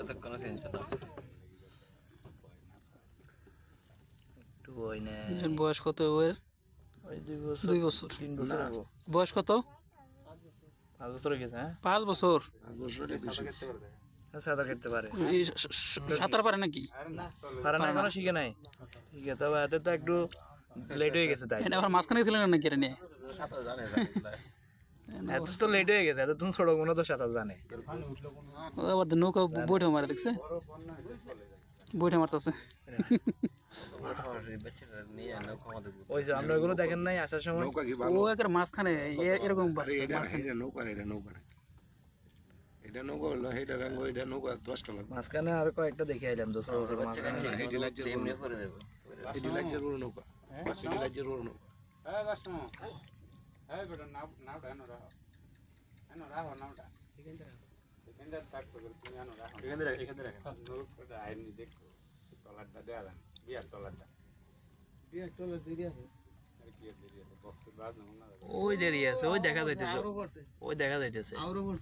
তো কোনো টেনশন না একটু ওই না এর বয়স কত ওর? ওই 2 বছর 2 বছর। 3 বছর হবে বয়স কত? 5 বছর হয়ে গেছে হ্যাঁ 5 বছর। 5 বছরের বেশি সাঁতার কাটতে পারে এই সাঁতার পারে নাকি? পারে না এখনো শিখে নাই ঠিক আছে তবে এতে তো একটু লেট হয়ে গেছে তাই এটা আবার মাঝখানে ছিলেন নাকি এটা নিয়ে? এত তো লেট হয়ে গেছে এত তুমি ছোট কোনো তো সাঁতার জানে ও আবার নৌকা বইটা মারে দেখছে, বইটা মারতেছে। ওই যে আমরা ওগুলো দেখেন নাই আসার সময় নৌকা কি ও ভালো একের মাঝখানে এরকম আরে এটা নৌকা না এটা নৌকা হলো এটা রঙ এটা নৌকা 10 টাকা মাঝখানে আর কয়েকটা দেখে আইলাম তো ছোট ছোট মাঝখানে এটি লাজ্জের এমনি করে দেব এটি লাজ্জের বড় নৌকা এটি লাজ্জের বড় নৌকা হ্যাঁ বাসু হ্যাঁ বেটা নাওটা এনো রাখো নাওটা এখানটা থাক তো তুমি এনো রাখো এখানে রাখো নৌকাটা আইনি দেখো তলারটা দেয়া দেন বিয়ার তলারটা দেরি আছে আর কি দেরি আছে বক্সের বাদ না ওই দেরি আছে ওই দেখা যাইতেছে ওই দেখা যাইতেছে